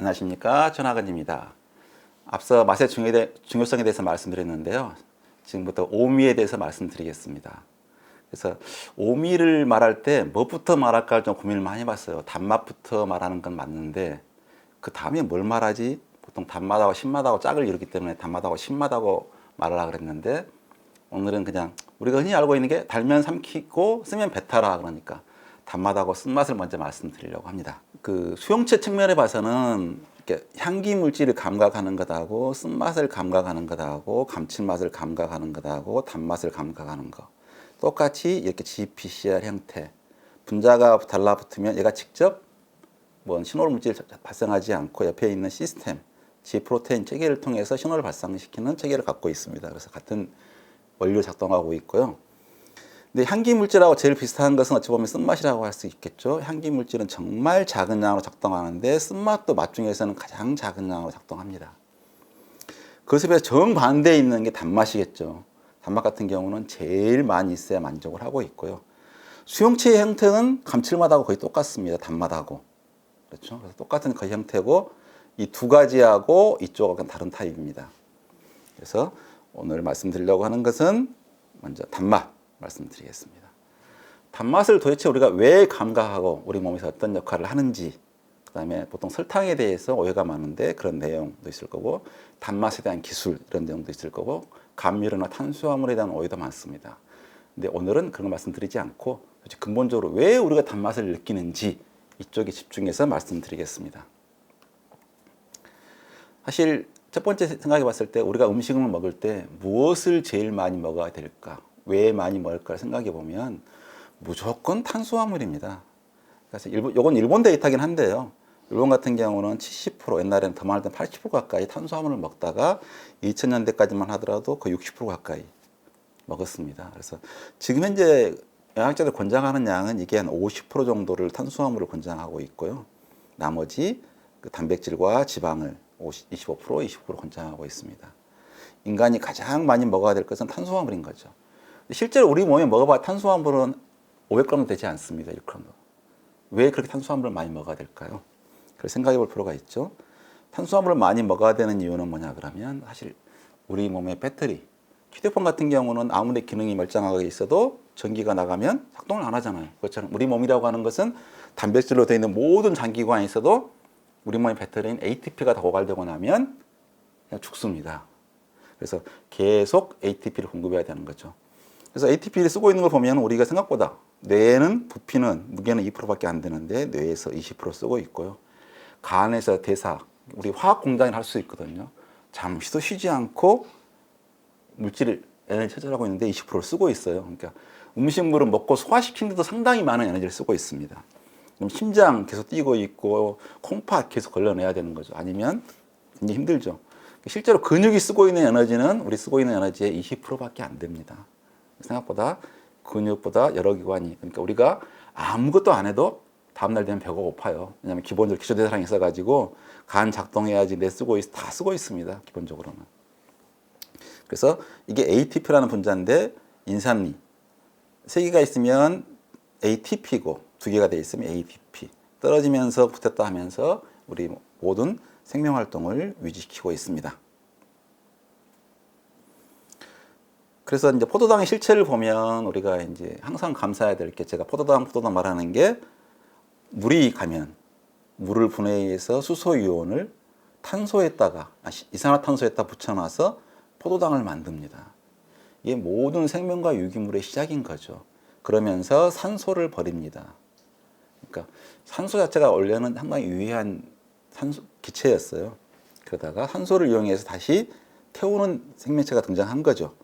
안녕하십니까, 전학원입니다. 앞서 맛의 중요성에 대해서 말씀드렸는데요. 지금부터 오미에 대해서 말씀드리겠습니다. 그래서 오미를 말할 때 뭐부터 말할까 좀 고민을 많이 해봤어요. 단맛부터 말하는 건 맞는데 그 다음에 뭘 말하지? 보통 단맛하고 신맛하고 짝을 이루기 때문에 단맛하고 신맛하고 말하려고 그랬는데 오늘은 그냥 우리가 흔히 알고 있는 게 달면 삼키고 쓰면 배타라, 그러니까 단맛하고 쓴맛을 먼저 말씀드리려고 합니다. 그 수용체 측면에 봐서는 이렇게 향기 물질을 감각하는 것하고 쓴맛을 감각하는 것하고 감칠맛을 감각하는 것하고 단맛을 감각하는 것 똑같이 이렇게 GPCR 형태 분자가 달라붙으면 얘가 직접 뭐 신호를 물질을 발생하지 않고 옆에 있는 시스템 G 프로테인 체계를 통해서 신호를 발생시키는 체계를 갖고 있습니다. 그래서 같은 원료 작동하고 있고요. 근데 향기 물질하고 제일 비슷한 것은 어찌 보면 쓴맛이라고 할 수 있겠죠. 향기 물질은 정말 작은 양으로 작동하는데 쓴맛도 맛 중에서는 가장 작은 양으로 작동합니다. 그것에 비해서 정반대에 있는 게 단맛이겠죠. 단맛 같은 경우는 제일 많이 있어야 만족을 하고 있고요. 수용체의 형태는 감칠맛하고 거의 똑같습니다. 단맛하고. 그렇죠. 그래서 똑같은 그 형태고 이 두 가지하고 이쪽은 다른 타입입니다. 그래서 오늘 말씀드리려고 하는 것은 먼저 단맛 말씀드리겠습니다. 단맛을 도대체 우리가 왜 감각하고 우리 몸에서 어떤 역할을 하는지, 그 다음에 보통 설탕에 대해서 오해가 많은데 그런 내용도 있을 거고, 단맛에 대한 기술 이런 내용도 있을 거고, 감미료나 탄수화물에 대한 오해도 많습니다. 근데 오늘은 그런 거 말씀드리지 않고 근본적으로 왜 우리가 단맛을 느끼는지 이쪽에 집중해서 말씀드리겠습니다. 사실 첫 번째 생각해 봤을 때 우리가 음식을 먹을 때 무엇을 제일 많이 먹어야 될까? 왜 많이 먹을까 생각해 보면 무조건 탄수화물입니다. 그래서 이건 일본 데이터긴 한데요. 일본 같은 경우는 70%, 옛날에는 더 많을 때 80% 가까이 탄수화물을 먹다가 2000년대까지만 하더라도 거의 60% 가까이 먹었습니다. 그래서 지금 현재 영양학자들 권장하는 양은 이게 한 50% 정도를 탄수화물을 권장하고 있고요. 나머지 그 단백질과 지방을 25%, 20% 권장하고 있습니다. 인간이 가장 많이 먹어야 될 것은 탄수화물인 거죠. 실제로 우리 몸에 먹어봐 탄수화물은 500g 되지 않습니다. 1g. 왜 그렇게 탄수화물을 많이 먹어야 될까요? 그걸 생각해 볼 필요가 있죠. 탄수화물을 많이 먹어야 되는 이유는 뭐냐 그러면 사실 우리 몸의 배터리, 휴대폰 같은 경우는 아무리 기능이 멀쩡하게 있어도 전기가 나가면 작동을 안 하잖아요. 그렇잖아요. 우리 몸이라고 하는 것은 단백질로 되어 있는 모든 장기관이 있어도 우리 몸의 배터리인 ATP가 다 고갈되고 나면 그냥 죽습니다. 그래서 계속 ATP를 공급해야 되는 거죠. 그래서 ATP를 쓰고 있는 걸 보면 우리가 생각보다 뇌에는 부피는 무게는 2%밖에 안 되는데 뇌에서 20% 쓰고 있고요. 간에서 대사, 우리 화학 공장을 할 수 있거든요. 잠시도 쉬지 않고 물질을 에너지 처리하고 있는데 20%를 쓰고 있어요. 그러니까 음식물을 먹고 소화시키는데도 상당히 많은 에너지를 쓰고 있습니다. 그럼 심장 계속 뛰고 있고 콩팥 계속 걸러내야 되는 거죠. 아니면 굉장히 힘들죠. 실제로 근육이 쓰고 있는 에너지는 우리 쓰고 있는 에너지의 20%밖에 안 됩니다. 생각보다 근육보다 여러 기관이, 그러니까 우리가 아무것도 안 해도 다음날 되면 배가 고파요. 왜냐하면 기본적으로 기초대사량이 있어가지고 간 작동해야지 다 쓰고 있습니다. 기본적으로는. 그래서 이게 ATP라는 분자인데 인산리 3개가 있으면 ATP고 2개가 돼 있으면 ADP 떨어지면서 붙었다 하면서 우리 모든 생명활동을 유지시키고 있습니다. 그래서 이제 포도당의 실체를 보면 우리가 이제 항상 감사해야 될 게, 제가 포도당 말하는 게 물이 가면 물을 분해해서 수소 이온을 이산화탄소에다 붙여놔서 포도당을 만듭니다. 이게 모든 생명과 유기물의 시작인 거죠. 그러면서 산소를 버립니다. 그러니까 산소 자체가 원래는 상당히 유해한 기체였어요. 그러다가 산소를 이용해서 다시 태우는 생명체가 등장한 거죠.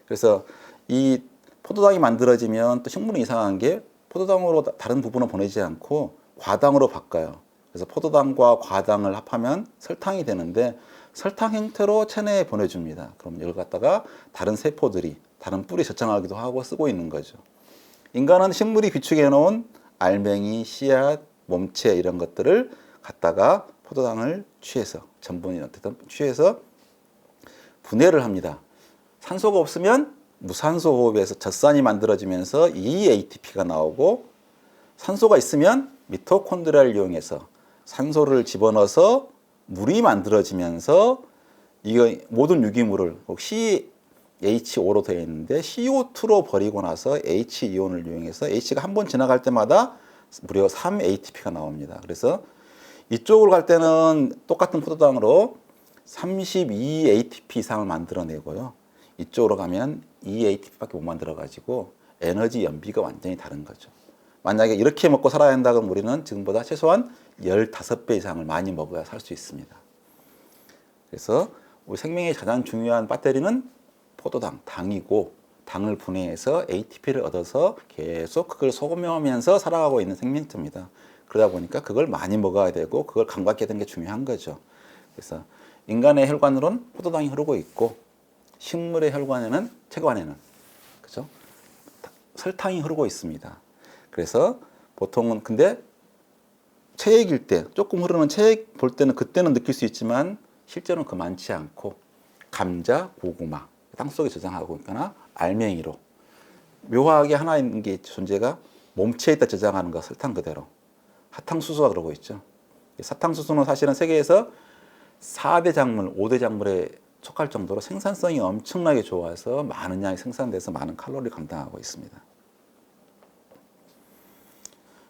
그래서 이 포도당이 만들어지면 또 식물은 이상한 게 포도당으로 다른 부분을 보내지 않고 과당으로 바꿔요. 그래서 포도당과 과당을 합하면 설탕이 되는데 설탕 형태로 체내에 보내줍니다. 그럼 이걸 갖다가 다른 세포들이 다른 뿌리 저장하기도 하고 쓰고 있는 거죠. 인간은 식물이 비축해 놓은 알맹이, 씨앗, 몸체 이런 것들을 갖다가 포도당을 취해서 전분이 어쨌든 취해서 분해를 합니다. 산소가 없으면 무산소 호흡에서 젖산이 만들어지면서 이 ATP가 나오고, 산소가 있으면 미토콘드리아를 이용해서 산소를 집어넣어서 물이 만들어지면서 이거 모든 유기물을 CH5로 되어 있는데 CO2로 버리고 나서 H-이온을 이용해서 H가 한 번 지나갈 때마다 무려 3ATP가 나옵니다. 그래서 이쪽으로 갈 때는 똑같은 포도당으로 32ATP 이상을 만들어내고요. 이쪽으로 가면 2ATP밖에 못 만들어가지고 에너지 연비가 완전히 다른 거죠. 만약에 이렇게 먹고 살아야 한다면 우리는 지금보다 최소한 15배 이상을 많이 먹어야 살 수 있습니다. 그래서 우리 생명의 가장 중요한 배터리는 포도당, 당이고 당을 분해해서 ATP를 얻어서 계속 그걸 소모하면서 살아가고 있는 생명체입니다. 그러다 보니까 그걸 많이 먹어야 되고 그걸 감각해야 되는 게 중요한 거죠. 그래서 인간의 혈관으로는 포도당이 흐르고 있고 식물의 혈관에는 체관에는 그죠? 설탕이 흐르고 있습니다. 그래서 보통은 근데 체액일 때 조금 흐르는 체액 볼 때는 그때는 느낄 수 있지만 실제로는 그 많지 않고 감자, 고구마 땅속에 저장하고 있거나 알맹이로 묘하게 하나 있는 게 존재가 몸체에 있다 저장하는 거 설탕 그대로 사탕수수가 그러고 있죠. 사탕수수는 사실은 세계에서 4대 작물, 5대 작물에 속할 정도로 생산성이 엄청나게 좋아서 많은 양이 생산돼서 많은 칼로리를 감당하고 있습니다.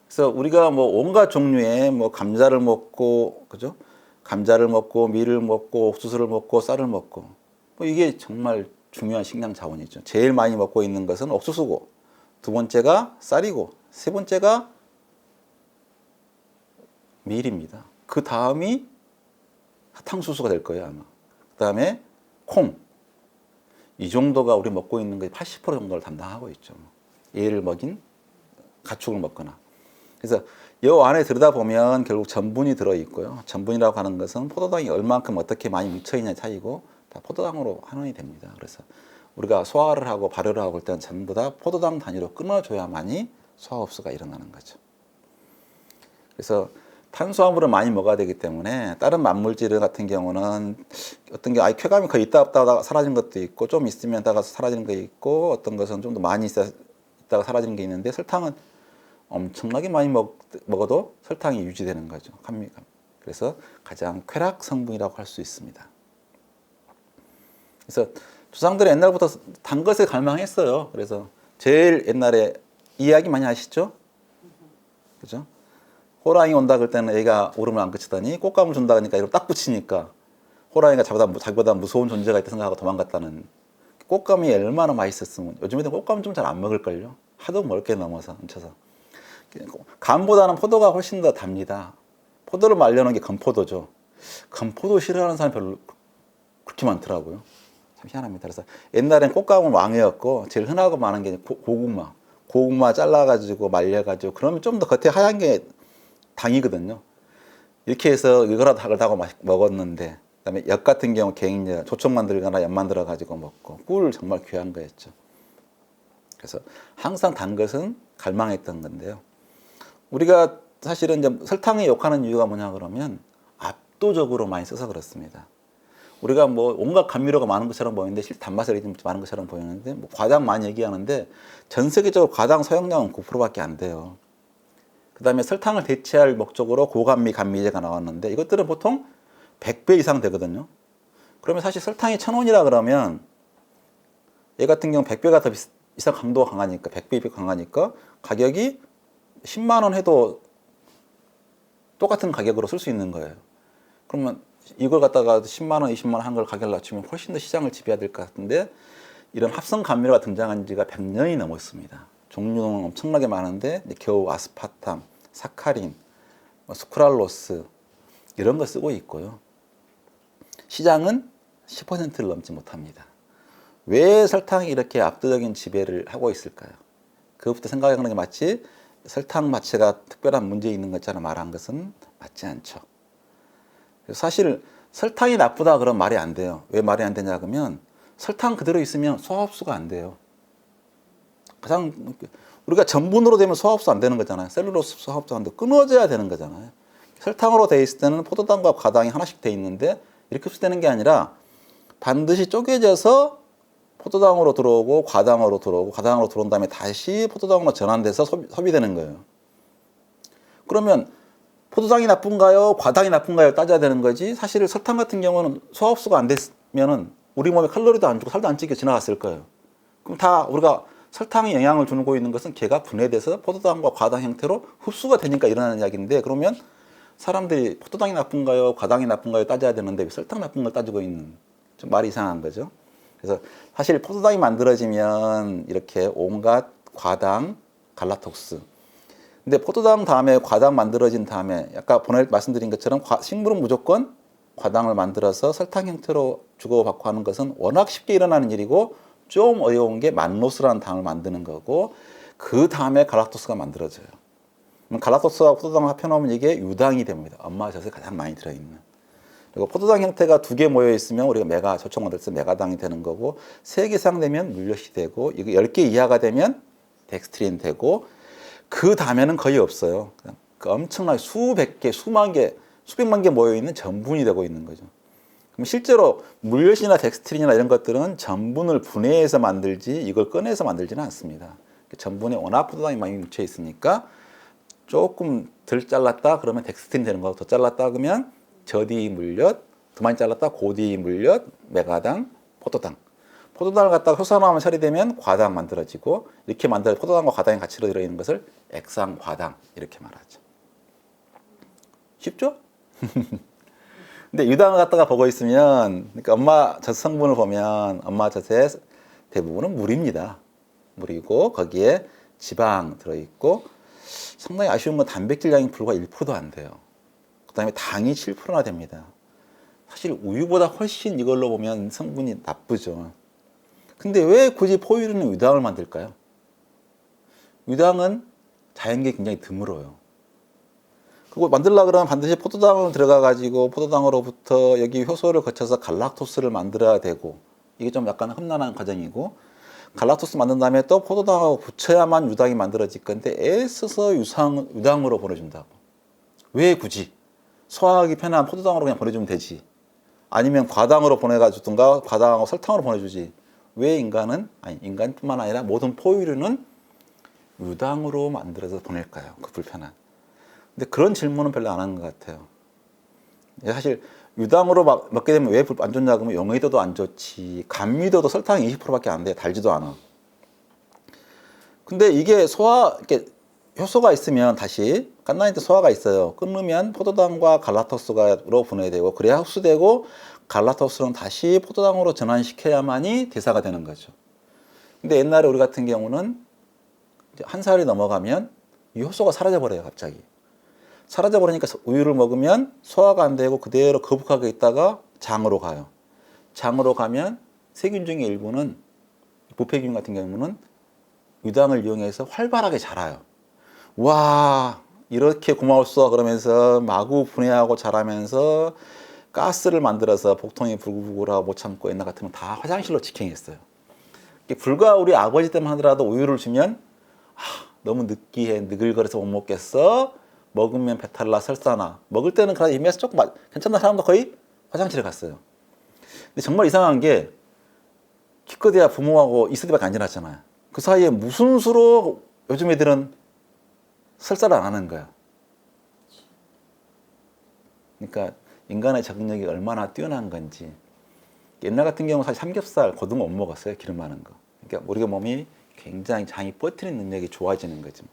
그래서 우리가 뭐 온갖 종류의 뭐 감자를 먹고 그죠? 감자를 먹고 밀을 먹고 옥수수를 먹고 쌀을 먹고 뭐 이게 정말 중요한 식량 자원이죠. 제일 많이 먹고 있는 것은 옥수수고 두 번째가 쌀이고 세 번째가 밀입니다. 그 다음이 사탕수수가 될 거예요 아마. 그 다음에 콩. 이 정도가 우리 먹고 있는 거의 80% 정도를 담당하고 있죠. 얘를 먹인 가축을 먹거나. 그래서 이 안에 들여다보면 결국 전분이 들어있고요. 전분이라고 하는 것은 포도당이 얼만큼 어떻게 많이 묻혀있냐의 차이고 다 포도당으로 환원이 됩니다. 그래서 우리가 소화를 하고 발효를 하고 할 때는 전부 다 포도당 단위로 끊어줘야만이 소화 흡수가 일어나는 거죠. 그래서 탄수화물을 많이 먹어야 되기 때문에 다른 만물질 같은 경우는 어떤 게 쾌감이 거의 있다 없다가 사라진 것도 있고 좀 있으면 다가 사라지는 게 있고 어떤 것은 좀 더 많이 있다가 사라지는 게 있는데 설탕은 엄청나게 많이 먹어도 설탕이 유지되는 거죠. 그래서 가장 쾌락 성분이라고 할 수 있습니다. 그래서 조상들이 옛날부터 단 것에 갈망했어요. 그래서 제일 옛날에 이야기 많이 하시죠? 그죠? 호랑이 온다 그럴 때는 애가 울음을 안 그치더니 꽃감을 준다 그러니까 이걸 딱 붙이니까 호랑이가 자기보다 무서운 존재가 있다 생각하고 도망갔다는 꽃감이 얼마나 맛있었으면 요즘에는 꽃감 좀 잘 안 먹을걸요. 하도 먹을 게 넘어서 훔쳐서 감보다는 포도가 훨씬 더 답니다. 포도를 말려놓은 게 건포도죠. 건포도 싫어하는 사람이 별로 그렇게 많더라고요. 참 희한합니다. 그래서 옛날엔 꽃감은 왕이었고 제일 흔하고 많은 게 고구마 잘라가지고 말려가지고 그러면 좀 더 겉에 하얀 게 당이거든요. 이렇게 해서 이거라도 닭을 다고 먹었는데 그다음에 엿 같은 경우 갱년, 조청 만들거나 엿 만들어 가지고 먹고 꿀 정말 귀한 거였죠. 그래서 항상 단 것은 갈망했던 건데요. 우리가 사실은 이제 설탕에 욕하는 이유가 뭐냐 그러면 압도적으로 많이 써서 그렇습니다. 우리가 뭐 온갖 감미료가 많은 것처럼 보이는데 실 단맛이 좀 많은 것처럼 보이는데 뭐 과당 많이 얘기하는데 전 세계적으로 과당 사용량은 9%밖에 안 돼요. 그 다음에 설탕을 대체할 목적으로 고감미 감미제가 나왔는데 이것들은 보통 100배 이상 되거든요. 그러면 사실 설탕이 1,000원이라 그러면 얘 같은 경우 100배가 더 이상 강도가 강하니까 100배 강하니까 가격이 10만 원 해도 똑같은 가격으로 쓸 수 있는 거예요. 그러면 이걸 갖다가 10만 원, 20만 원 한 걸 가격을 낮추면 훨씬 더 시장을 지배해야 될 것 같은데 이런 합성 감미료가 등장한 지가 100년이 넘었습니다. 종류는 엄청나게 많은데 겨우 아스파탐, 사카린, 수크랄로스 이런 거 쓰고 있고요. 시장은 10%를 넘지 못합니다. 왜 설탕이 이렇게 압도적인 지배를 하고 있을까요? 그것부터 생각하는 게 맞지 설탕 마체가 특별한 문제 있는 것처럼 말한 것은 맞지 않죠. 사실 설탕이 나쁘다 그러면 말이 안 돼요. 왜 말이 안 되냐 그러면 설탕 그대로 있으면 소화 흡수가 안 돼요. 가장 우리가 전분으로 되면 소화 흡수 안 되는 거잖아요. 셀룰로스 소화 흡수 안 되고 끊어져야 되는 거잖아요. 설탕으로 돼 있을 때는 포도당과 과당이 하나씩 돼 있는데 이렇게 흡수되는 게 아니라 반드시 쪼개져서 포도당으로 들어오고 과당으로 들어오고 과당으로 들어온 다음에 다시 포도당으로 전환돼서 소비되는 거예요. 그러면 포도당이 나쁜가요? 과당이 나쁜가요? 따져야 되는 거지. 사실 설탕 같은 경우는 소화 흡수가 안 됐으면은 우리 몸에 칼로리도 안 주고 살도 안 찌게 지나갔을 거예요. 그럼 다 우리가 설탕이 영향을 주고 있는 것은 걔가 분해돼서 포도당과 과당 형태로 흡수가 되니까 일어나는 이야기인데, 그러면 사람들이 포도당이 나쁜가요? 과당이 나쁜가요? 따져야 되는데 왜 설탕 나쁜 걸 따지고 있는, 좀 말이 이상한 거죠. 그래서 사실 포도당이 만들어지면 이렇게 온갖 과당, 갈라톡스. 근데 포도당 다음에 과당 만들어진 다음에 아까 말씀드린 것처럼 식물은 무조건 과당을 만들어서 설탕 형태로 주고받고 하는 것은 워낙 쉽게 일어나는 일이고, 좀 어려운 게 만로스라는 당을 만드는 거고, 그 다음에 갈락토스가 만들어져요. 갈락토스와 포도당을 합해놓으면 이게 유당이 됩니다. 엄마 젖에 가장 많이 들어있는. 그리고 포도당 형태가 2개 모여 있으면 우리가 저촉 만들 때 메가당이 되는 거고, 3개 이상 되면 물엿이 되고, 이거 10개 이하가 되면 덱스트린 되고, 그 다음에는 거의 없어요. 그 엄청나게 수백 개, 수만 개, 수백만 개 모여 있는 전분이 되고 있는 거죠. 그럼 실제로 물엿이나 덱스트린이나 이런 것들은 전분을 분해해서 만들지 이걸 꺼내서 만들지는 않습니다. 전분에 워낙 포도당이 많이 묻혀 있으니까 조금 덜 잘랐다 그러면 덱스트린 되는 거고, 더 잘랐다 그러면 저디 물엿, 더 많이 잘랐다 고디 물엿, 메가당, 포도당. 포도당을 갖다가 효소화하면 처리되면 과당 만들어지고, 이렇게 만들어 포도당과 과당이 같이 들어있는 것을 액상과당 이렇게 말하죠. 쉽죠? 근데 유당을 갖다가 보고 있으면, 그러니까 엄마 젖 성분을 보면 엄마 젖의 대부분은 물입니다. 물이고 거기에 지방 들어있고, 상당히 아쉬운 건 단백질량이 불과 1%도 안 돼요. 그 다음에 당이 7%나 됩니다. 사실 우유보다 훨씬 이걸로 보면 성분이 나쁘죠. 근데 왜 굳이 포유류는 유당을 만들까요? 유당은 자연계에 굉장히 드물어요. 그거 만들려고 그러면 반드시 포도당을 들어가가지고 포도당으로부터 여기 효소를 거쳐서 갈락토스를 만들어야 되고, 이게 좀 약간 험난한 과정이고, 갈락토스 만든 다음에 또 포도당하고 붙여야만 유당이 만들어질 건데 애써서 유당으로 보내준다고. 왜 굳이? 소화하기 편한 포도당으로 그냥 보내주면 되지. 아니면 과당으로 보내가지든가 과당하고 설탕으로 보내주지. 왜 인간뿐만 아니라 모든 포유류는 유당으로 만들어서 보낼까요? 그 불편한. 근데 그런 질문은 별로 안 하는 것 같아요. 사실 유당으로 먹게 되면 왜 안 좋냐 그러면 영양도도 안 좋지, 감미도도 설탕이 20%밖에 안 돼, 달지도 않아. 근데 이게 이렇게 효소가 있으면, 다시 깐나니때 소화가 있어요. 끊으면 포도당과 갈락토스로 분해되고, 그래야 흡수되고 갈락토스는 다시 포도당으로 전환시켜야만이 대사가 되는 거죠. 근데 옛날에 우리 같은 경우는 이제 1살이 넘어가면 이 효소가 사라져 버려요. 갑자기 사라져 버리니까 우유를 먹으면 소화가 안 되고 그대로 거북하게 있다가 장으로 가요. 장으로 가면 세균 중에 일부는, 부패균 같은 경우는 유당을 이용해서 활발하게 자라요. 와, 이렇게 고마웠어 그러면서 마구 분해하고 자라면서 가스를 만들어서 복통이 불글불글하고 못 참고 옛날 같으면 다 화장실로 직행했어요. 불과 우리 아버지 때만 하더라도 우유를 주면 너무 느끼해, 느글거려서 못 먹겠어, 먹으면 배탈 나, 설사나. 먹을 때는 그래도 입에서 조금 괜찮은 사람도 거의 화장실에 갔어요. 근데 정말 이상한 게, 기껏해야 부모하고 있을 때밖에 안 지났잖아요. 그 사이에 무슨 수로 요즘 애들은 설사를 안 하는 거야. 그러니까 인간의 적응력이 얼마나 뛰어난 건지. 옛날 같은 경우는 사실 삼겹살, 고등어 못 먹었어요. 기름 많은 거. 그러니까 우리가 몸이 굉장히 장이 버티는 능력이 좋아지는 거죠.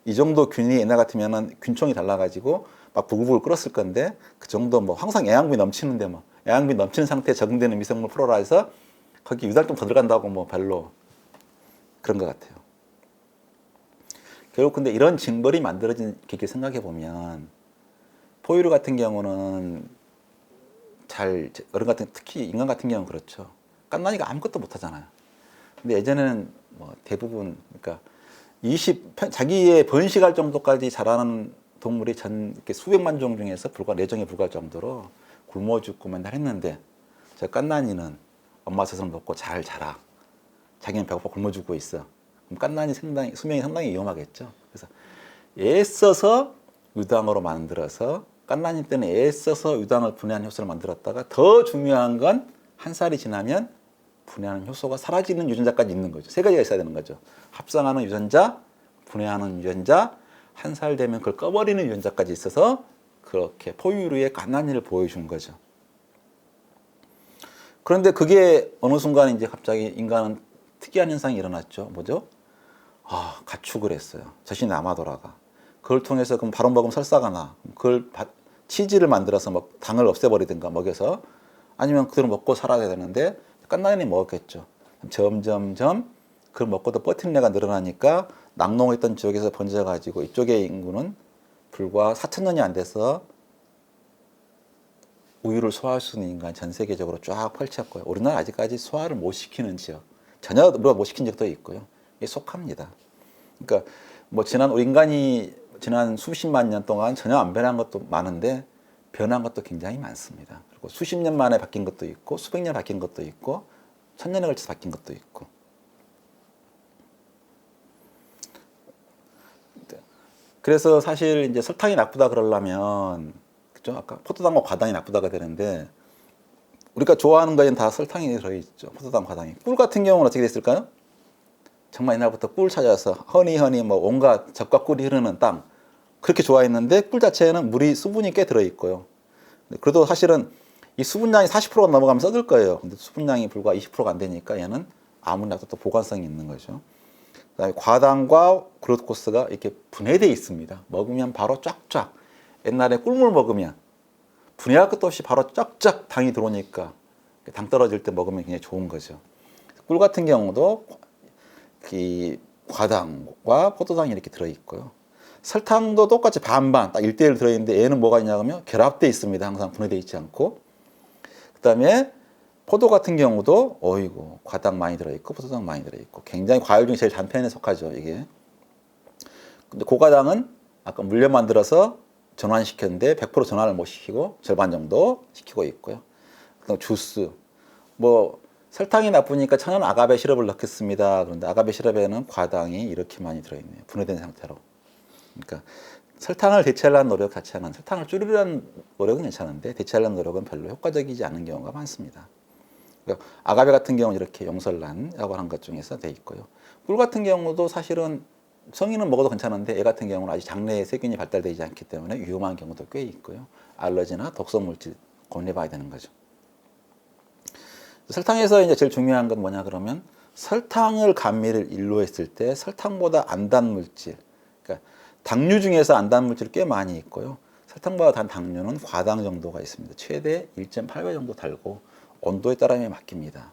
이 정도 균이 옛날 같으면은 균총이 달라가지고 막 부글부글 끓었을 건데, 그 정도 뭐 항상 영양분이 넘치는데 뭐 영양분이 넘치는 상태에 적응되는 미생물 프로라 해서 거기 유당 좀 더 들어간다고 뭐 별로 그런 것 같아요. 결국 근데 이런 징벌이 만들어진 계기를 생각해 보면, 포유류 같은 경우는 특히 인간 같은 경우는 그렇죠. 깐난이가 아무것도 못 하잖아요. 근데 예전에는 뭐 대부분, 그러니까 자기의 번식할 정도까지 자라는 동물이 이렇게 수백만 종 중에서 불과 4종에 불과할 정도로 굶어 죽고 맨날 했는데, 저 깐난이는 엄마 젖을 먹고 잘 자라. 자기는 배고파 굶어 죽고 있어. 그럼 깐난이 수명이 상당히 위험하겠죠. 그래서 애써서 유당으로 만들어서, 깐난이 때는 애써서 유당을 분해하는 효소를 만들었다가, 더 중요한 건 1살이 지나면 분해하는 효소가 사라지는 유전자까지 있는 거죠. 3가지가 있어야 되는 거죠. 합성하는 유전자, 분해하는 유전자, 1살 되면 그걸 꺼버리는 유전자까지 있어서 그렇게 포유류의 갓난이를 보여준 거죠. 그런데 그게 어느 순간 이제 갑자기 인간은 특이한 현상이 일어났죠. 뭐죠? 가축을 했어요. 젖이 남아돌아가. 그걸 통해서 그럼 바로 먹으면 설사가 나. 그걸 치즈를 만들어서 당을 없애버리든가 먹여서 아니면 그대로 먹고 살아야 되는데 갓난이 먹었겠죠. 점점점 그걸 먹고도 버티는 애가 늘어나니까 낙농했던 지역에서 번져가지고 이쪽의 인구는 불과 4,000년이 안 돼서 우유를 소화할 수 있는 인간 전 세계적으로 쫙 펼쳤고요. 우리나라 아직까지 소화를 못 시키는 지역, 전혀 우리가 못 시킨 적도 있고요. 이게 속합니다. 그러니까 우리 인간이 지난 수십만 년 동안 전혀 안 변한 것도 많은데 변한 것도 굉장히 많습니다. 그리고 수십 년 만에 바뀐 것도 있고 수백 년 바뀐 것도 있고 1,000년에 걸쳐서 바뀐 것도 있고. 그래서 사실 이제 설탕이 나쁘다 그러려면 그죠? 아까 포도당과 과당이 나쁘다가 되는데 우리가 좋아하는 거에는 다 설탕이 들어있죠. 포도당, 과당이. 꿀 같은 경우는 어떻게 됐을까요? 정말 옛날부터 꿀 찾아서 허니 온갖 젖과 꿀이 흐르는 땅 그렇게 좋아했는데 꿀 자체에는 수분이 꽤 들어있고요. 그래도 사실은 이 수분량이 40%가 넘어가면 썩을 거예요. 근데 수분량이 불과 20%가 안 되니까 얘는 아무나 또 보관성이 있는 거죠. 그다음에 과당과 글루코스가 이렇게 분해되어 있습니다. 먹으면 바로 쫙쫙. 옛날에 꿀물 먹으면 분해할 것도 없이 바로 쫙쫙 당이 들어오니까 당 떨어질 때 먹으면 굉장히 좋은 거죠. 꿀 같은 경우도 이 과당과 포도당이 이렇게 들어있고요. 설탕도 똑같이 반반, 딱 1대1 들어있는데 얘는 뭐가 있냐면 결합되어 있습니다. 항상 분해되어 있지 않고. 그 다음에 포도 같은 경우도 과당 많이 들어있고 포도당 많이 들어있고 굉장히 과일 중에 제일 단편에 속하죠. 이게. 근데 고과당은 아까 물엿 만들어서 전환시켰는데 100% 전환을 못 시키고 절반 정도 시키고 있고요. 그다음 주스. 설탕이 나쁘니까 천연 아가베 시럽을 넣겠습니다. 그런데 아가베 시럽에는 과당이 이렇게 많이 들어있네요. 분해된 상태로. 그러니까 설탕을 대체하려는 노력 자체는 설탕을 줄이려는 노력은 괜찮은데 대체하려는 노력은 별로 효과적이지 않은 경우가 많습니다. 그러니까 아가베 같은 경우는 이렇게 용설란이라고 하는 것 중에서 돼 있고요. 꿀 같은 경우도 사실은 성인은 먹어도 괜찮은데 애 같은 경우는 아직 장내에 세균이 발달되지 않기 때문에 위험한 경우도 꽤 있고요. 알러지나 독성 물질 고민해봐야 되는 거죠. 설탕에서 이제 제일 중요한 건 뭐냐 그러면 설탕을 감미를 일로 했을 때 설탕보다 안 단 물질, 그러니까 당류 중에서 안 단 물질이 꽤 많이 있고요. 설탕보다 단 당류는 과당 정도가 있습니다. 최대 1.8배 정도 달고 온도에 따라 바뀝니다.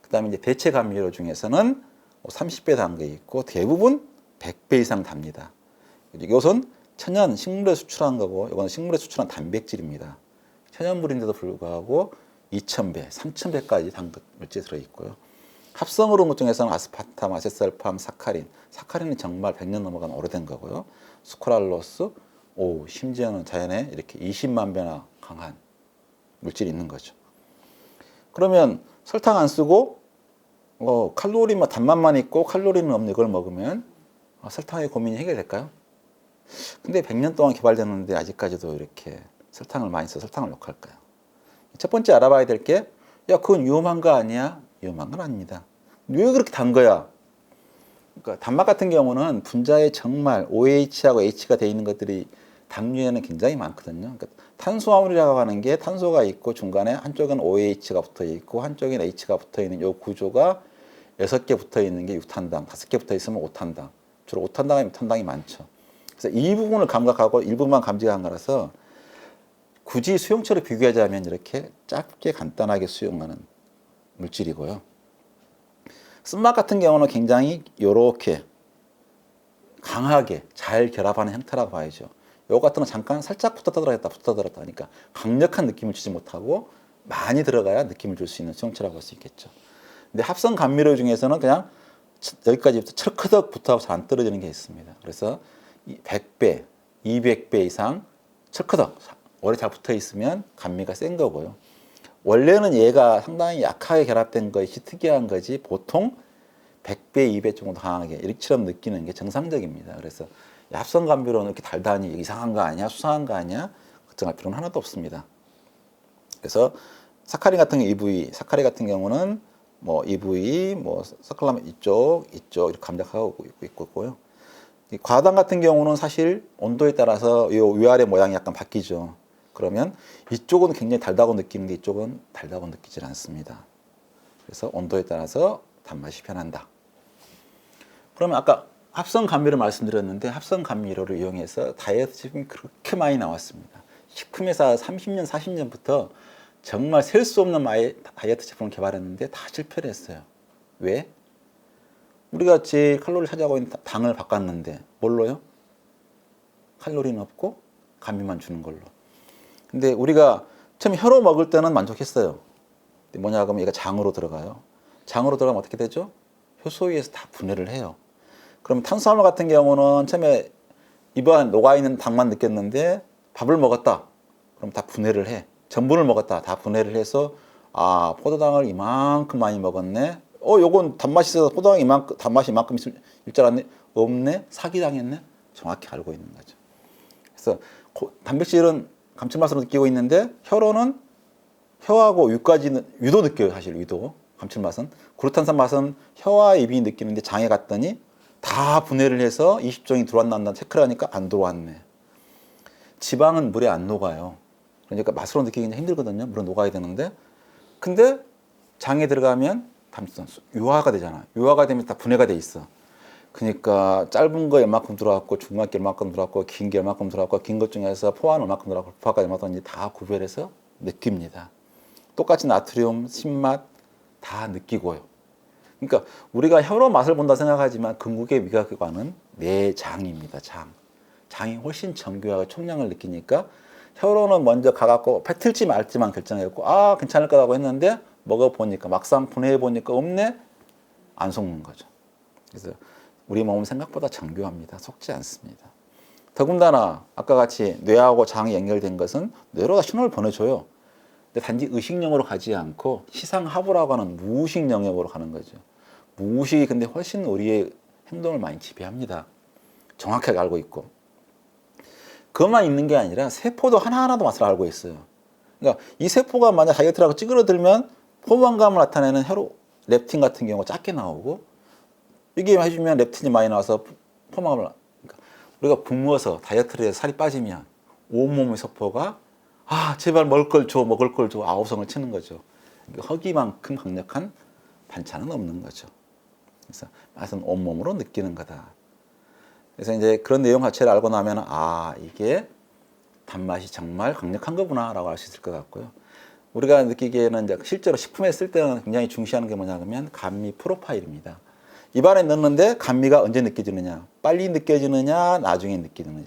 그 다음에 이제 대체 감미료 중에서는 30배 단 게 있고 대부분 100배 이상 답니다. 이것은 천연 식물에 수출한 거고 이건 식물에 수출한 단백질입니다. 천연물인데도 불구하고 2,000배, 3,000배까지 단 물질이 들어있고요. 합성으로 온 것 중에서는 아스파탐, 아세설팜, 사카린. 사카린은 정말 100년 넘어간 오래된 거고요. 수크랄로스, 심지어는 자연에 이렇게 20만 배나 강한 물질이 있는 거죠. 그러면 설탕 안 쓰고 칼로리만 단맛만 있고 칼로리는 없는 이걸 먹으면 설탕의 고민이 해결될까요? 근데 100년 동안 개발됐는데 아직까지도 이렇게 설탕을 많이 써서 설탕을 욕할까요? 첫 번째 알아봐야 될 게, 그건 위험한 거 아니야? 위험한 건 아닙니다. 왜 그렇게 단 거야? 그러니까 단맛 같은 경우는 분자에 정말 OH하고 H가 되어 있는 것들이 당류에는 굉장히 많거든요. 그러니까 탄수화물이라고 하는 게 탄소가 있고 중간에 한쪽은 OH가 붙어 있고 한쪽엔 H가 붙어 있는 이 구조가 6개 붙어 있는 게 6탄당, 5개 붙어 있으면 5탄당. 주로 5탄당이 6탄당이 많죠. 그래서 이 부분을 감각하고 일부만 감지한 거라서 굳이 수용체로 비교하자면 이렇게 짧게 간단하게 수용하는 물질이고요. 쓴맛 같은 경우는 굉장히 이렇게 강하게 잘 결합하는 형태라고 봐야죠. 요거 같은 건 잠깐 살짝 붙어 들어갔다 붙어 들어갔다 하니까 강력한 느낌을 주지 못하고 많이 들어가야 느낌을 줄 수 있는 수용체라고 할 수 있겠죠. 근데 합성 감미료 중에서는 그냥 여기까지부터 철커덕 붙어 잘 안 떨어지는 게 있습니다. 그래서 100배, 200배 이상 철커덕 오래 잘 붙어 있으면 감미가 센 거고요. 원래는 얘가 상당히 약하게 결합된 것이 특이한 거지 보통 100배, 2배 정도 강하게 이렇게처럼 느끼는 게 정상적입니다. 그래서 합성 감미료는 이렇게 달다니 이상한 거 아니야? 수상한 거 아니야? 걱정할 필요는 하나도 없습니다. 그래서 사카린 같은 경우 EV, 사카린 같은 경우는 EV, 서클라멘 이쪽 이렇게 감작하고 있고요. 이 과당 같은 경우는 사실 온도에 따라서 이 위아래 모양이 약간 바뀌죠. 그러면 이쪽은 굉장히 달다고 느끼는데 이쪽은 달다고 느끼질 않습니다. 그래서 온도에 따라서 단맛이 변한다. 그러면 아까 합성 감미료 말씀드렸는데 합성 감미료를 이용해서 다이어트 제품이 그렇게 많이 나왔습니다. 식품회사 30년, 40년부터 정말 셀 수 없는 다이어트 제품을 개발했는데 다 실패를 했어요. 왜? 우리가 제일 칼로리를 차지하고 있는 당을 바꿨는데 뭘로요? 칼로리는 없고 감미만 주는 걸로. 근데 우리가 처음 혀로 먹을 때는 만족했어요. 근데 뭐냐 그러면 얘가 장으로 들어가요. 장으로 들어가면 어떻게 되죠? 효소위에서 다 분해를 해요. 그럼 탄수화물 같은 경우는 처음에 입안 녹아있는 당만 느꼈는데 밥을 먹었다. 그럼 다 분해를 해. 전분을 먹었다. 다 분해를 해서 아 포도당을 이만큼 많이 먹었네. 요건 단맛이 있어서 포도당 이만큼 단맛이 이만큼 있을 줄 알았네. 없네. 사기당했네. 정확히 알고 있는 거죠. 그래서 단백질은 감칠맛으로 느끼고 있는데 혀로는 혀하고 위까지는 위도 느껴요. 사실 위도 감칠맛은 글루탄산 맛은 혀와 입이 느끼는데 장에 갔더니 다 분해를 해서 20종이 들어왔나 안 체크를 하니까 안 들어왔네. 지방은 물에 안 녹아요. 그러니까 맛으로 느끼기 굉장히 힘들거든요. 물에 녹아야 되는데 근데 장에 들어가면 유화가 되잖아. 유화가 되면 다 분해가 돼 있어. 그러니까 짧은 거 얼마큼 들어왔고 중간 게 얼마큼 들어왔고 긴 게 얼마큼 들어왔고 긴 것 중에서 포화는 얼마큼 들어왔고 부화가 얼마큼 다 구별해서 느낍니다. 똑같이 나트륨, 신맛 다 느끼고요. 그러니까 우리가 혀로 맛을 본다 생각하지만 궁극의 미각관은 내장입니다. 장이 훨씬 정교하고 총량을 느끼니까 혀로는 먼저 가갖고 뱉을지 말지만 결정했고 아 괜찮을 거라고 했는데 먹어보니까 막상 분해해보니까 없네. 안 속는 거죠. 그래서 우리 몸은 생각보다 정교합니다. 속지 않습니다. 더군다나 아까 같이 뇌하고 장이 연결된 것은 뇌로 다 신호를 보내줘요. 근데 단지 의식령으로 가지 않고 시상하부라고 하는 무의식 영역으로 가는 거죠. 무의식이 근데 훨씬 우리의 행동을 많이 지배합니다. 정확하게 알고 있고. 그것만 있는 게 아니라 세포도 하나하나도 맛을 알고 있어요. 그러니까 이 세포가 만약 다이어트라고 찌그러들면 포만감을 나타내는 렙틴 같은 경우가 작게 나오고 이게 해주면 렙틴이 많이 나와서 포만감을 그러니까 우리가 굶어서 다이어트를 해서 살이 빠지면 온몸의 세포가 아 제발 먹을 걸 줘 아우성을 치는 거죠. 그러니까 허기만큼 강력한 반찬은 없는 거죠. 그래서 맛은 온몸으로 느끼는 거다. 그래서 이제 그런 내용 자체를 알고 나면 아 이게 단맛이 정말 강력한 거구나라고 알 수 있을 것 같고요. 우리가 느끼기에는 이제 실제로 식품에 쓸 때는 굉장히 중시하는 게 뭐냐 하면 감미 프로파일입니다. 입안에 넣는데 감미가 언제 느껴지느냐, 빨리 느껴지느냐, 나중에 느껴지느냐.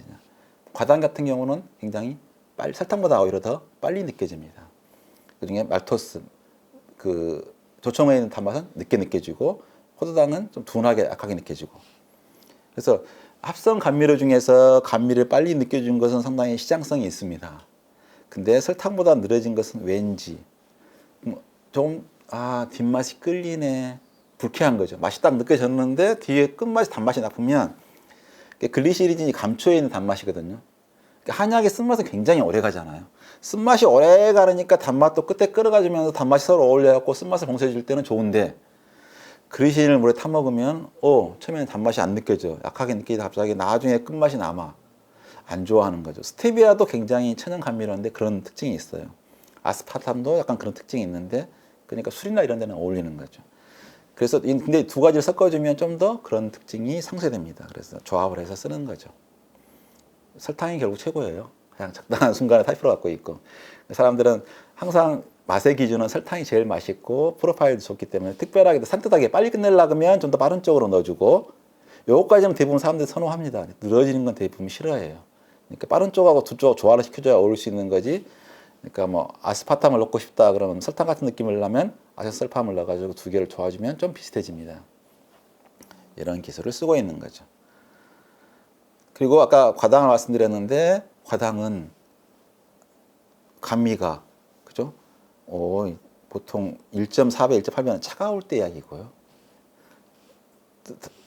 과당 같은 경우는 굉장히 빨리 설탕보다 오히려 더 빨리 느껴집니다. 그중에 말토스, 조청에 있는 단맛은 늦게 느껴지고 포도당은 좀 둔하게 약하게 느껴지고. 그래서 합성 감미료 중에서 감미를 빨리 느껴준 것은 상당히 시장성이 있습니다. 근데 설탕보다 느려진 것은 왠지 좀 뒷맛이 끌리네. 불쾌한 거죠. 맛이 딱 느껴졌는데 뒤에 끝맛이 단맛이 나쁘면 글리시리딘이 감초에 있는 단맛이거든요. 한약의 쓴맛은 굉장히 오래 가잖아요. 쓴맛이 오래 가르니까 단맛도 끝에 끓어가지면서 단맛이 서로 어울려갖고 쓴맛을 봉쇄해 줄 때는 좋은데 글리시린을 물에 타 먹으면 처음에는 단맛이 안 느껴져. 약하게 느끼다가 갑자기 나중에 끝맛이 남아. 안 좋아하는 거죠. 스테비아도 굉장히 천연 감미료인데 그런 특징이 있어요. 아스파탐도 약간 그런 특징이 있는데 그러니까 술이나 이런 데는 어울리는 거죠. 그래서 근데 두 가지를 섞어주면 좀 더 그런 특징이 상쇄됩니다. 그래서 조합을 해서 쓰는 거죠. 설탕이 결국 최고예요. 그냥 적당한 순간에 탈피로 갖고 있고 사람들은 항상 맛의 기준은 설탕이 제일 맛있고 프로파일도 좋기 때문에 특별하게 산뜻하게 빨리 끝내려고 하면 좀 더 빠른 쪽으로 넣어주고 요거까지는 대부분 사람들이 선호합니다. 늘어지는 건 대부분 싫어해요. 그러니까 빠른 쪽하고 두 쪽 조화를 시켜줘야 어울릴 수 있는 거지. 그러니까 뭐 아스파탐을 넣고 싶다 그러면 설탕 같은 느낌을 내면 아세솔팜을 넣어가지고 두 개를 조아주면 좀 비슷해집니다. 이런 기술을 쓰고 있는 거죠. 그리고 아까 과당을 말씀드렸는데 과당은 감미가 그죠? 보통 1.4배, 1.8배는 차가울 때 이야기고요.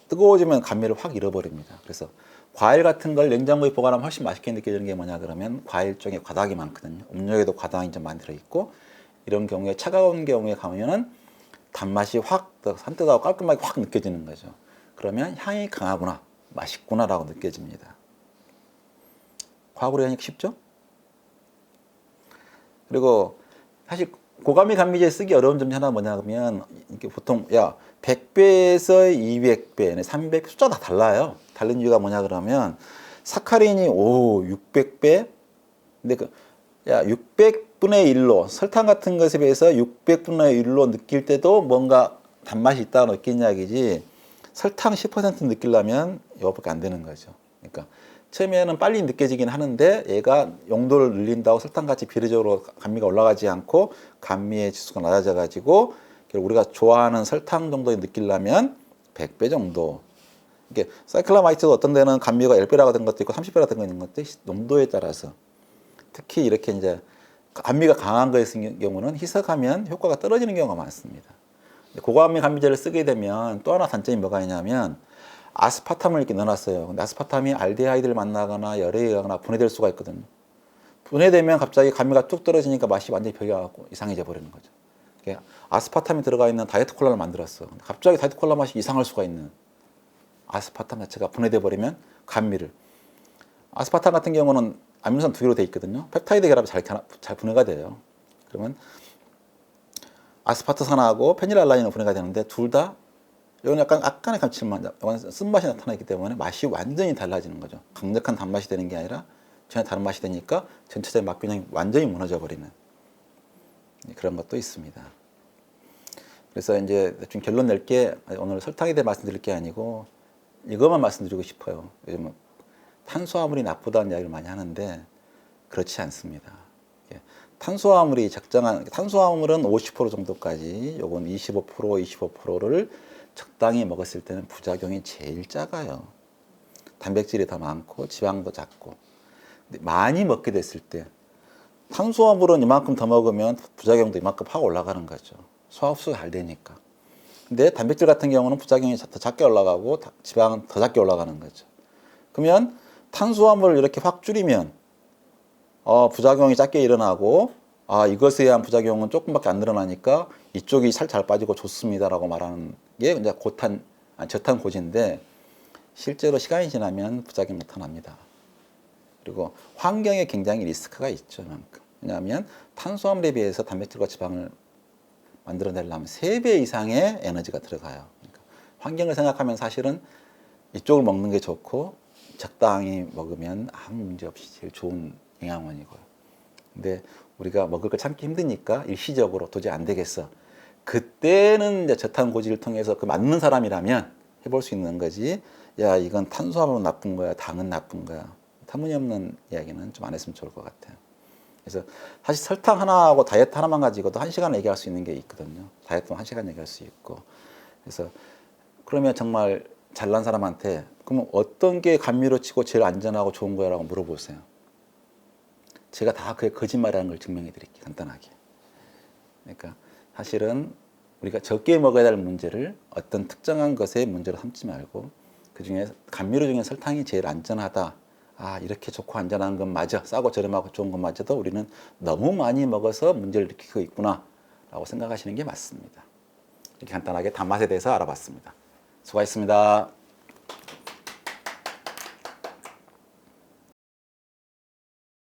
뜨거워지면 감미를 확 잃어버립니다. 그래서 과일 같은 걸 냉장고에 보관하면 훨씬 맛있게 느껴지는 게 뭐냐 그러면 과일 쪽에 과당이 많거든요. 음료에도 과당이 좀 많이 들어있고 이런 경우에 차가운 경우에 가면은 단맛이 확 산뜻하고 깔끔하게 확 느껴지는 거죠. 그러면 향이 강하구나. 맛있구나라고 느껴집니다. 과학으로 하니까 쉽죠? 그리고 사실 고감미 감미제 쓰기 어려운 점 하나 뭐냐면 이게 보통 100배에서 200배, 300배 숫자가 다 달라요. 다른 이유가 뭐냐 그러면 사카린이 600배 근데 600분의 1로 설탕 같은 것에 비해서 600분의 1로 느낄 때도 뭔가 단맛이 있다고 느낀 이야기지 설탕 10% 느끼려면 이거밖에 안 되는 거죠. 그러니까 처음에는 빨리 느껴지긴 하는데 얘가 용도를 늘린다고 설탕같이 비례적으로 감미가 올라가지 않고 감미의 지수가 낮아져 가지고 우리가 좋아하는 설탕 정도 느끼려면 100배 정도. 이게 사이클라마이트도 어떤 데는 감미가 10배라고 된 것도 있고 30배라고 된 거 있는 것도 농도에 따라서 특히 이렇게 이제 감미가 강한 거에 있는 경우는 희석하면 효과가 떨어지는 경우가 많습니다. 고감미 감미제를 쓰게 되면 또 하나 단점이 뭐가 있냐면 아스파탐을 이렇게 넣어놨어요. 근데 아스파탐이 알데하이드를 만나거나 열에 의하거나 분해될 수가 있거든요. 분해되면 갑자기 감미가 뚝 떨어지니까 맛이 완전히 변해갖고 이상해져 버리는 거죠. 아스파탐이 들어가 있는 다이어트 콜라를 만들었어. 갑자기 다이어트 콜라 맛이 이상할 수가 있는 아스파탐 자체가 분해돼 버리면 감미를. 아스파탐 같은 경우는 아미노산 두 개로 돼 있거든요. 펩타이드 결합이 잘 분해가 돼요. 그러면 아스파트산하고 페닐알라닌으로 분해가 되는데 둘 다 이건 약간의 감칠맛, 쓴맛이 나타나기 때문에 맛이 완전히 달라지는 거죠. 강력한 단맛이 되는 게 아니라 전혀 다른 맛이 되니까 전체적인 맛 균형이 완전히 무너져 버리는 그런 것도 있습니다. 그래서 이제 대충 결론 낼 게 오늘 설탕에 대해 말씀드릴 게 아니고 이것만 말씀드리고 싶어요. 요즘 탄수화물이 나쁘다는 이야기를 많이 하는데 그렇지 않습니다. 탄수화물이 적정한 탄수화물은 50% 정도까지 요건 25%를 적당히 먹었을 때는 부작용이 제일 작아요. 단백질이 더 많고 지방도 작고. 근데 많이 먹게 됐을 때 탄수화물은 이만큼 더 먹으면 부작용도 이만큼 확 올라가는 거죠. 소화 흡수가 잘 되니까. 근데 단백질 같은 경우는 부작용이 더 작게 올라가고 지방은 더 작게 올라가는 거죠. 그러면 탄수화물을 이렇게 확 줄이면 부작용이 작게 일어나고 이것에 의한 부작용은 조금밖에 안 늘어나니까 이쪽이 살 잘 빠지고 좋습니다라고 말하는 게 이제 저탄고지인데 실제로 시간이 지나면 부작용이 나타납니다. 그리고 환경에 굉장히 리스크가 있죠. 그만큼. 왜냐하면 탄수화물에 비해서 단백질과 지방을 만들어내려면 3배 이상의 에너지가 들어가요. 그러니까 환경을 생각하면 사실은 이쪽을 먹는 게 좋고 적당히 먹으면 아무 문제 없이 제일 좋은 영양원이고요. 근데 우리가 먹을 걸 참기 힘드니까 일시적으로 도저히 안 되겠어. 그때는 이제 저탄고지를 통해서 그 맞는 사람이라면 해볼 수 있는 거지. 이건 탄수화물은 나쁜 거야, 당은 나쁜 거야. 터무니없는 이야기는 좀 안 했으면 좋을 것 같아요. 그래서 사실 설탕 하나하고 다이어트 하나만 가지고도 1시간 얘기할 수 있는 게 있거든요. 다이어트는 1시간 얘기할 수 있고. 그래서 그러면 정말 잘난 사람한테 그럼 어떤 게 감미로 치고 제일 안전하고 좋은 거야라고 물어보세요. 제가 다 그게 거짓말이라는 걸 증명해 드릴게요. 간단하게. 그러니까 사실은 우리가 적게 먹어야 될 문제를 어떤 특정한 것의 문제로 삼지 말고 그중에 감미료 중에 설탕이 제일 안전하다. 이렇게 좋고 안전한 건 맞아. 싸고 저렴하고 좋은 건 맞아도 우리는 너무 많이 먹어서 문제를 일으키고 있구나 라고 생각하시는 게 맞습니다. 이렇게 간단하게 단맛에 대해서 알아봤습니다. 수고하셨습니다.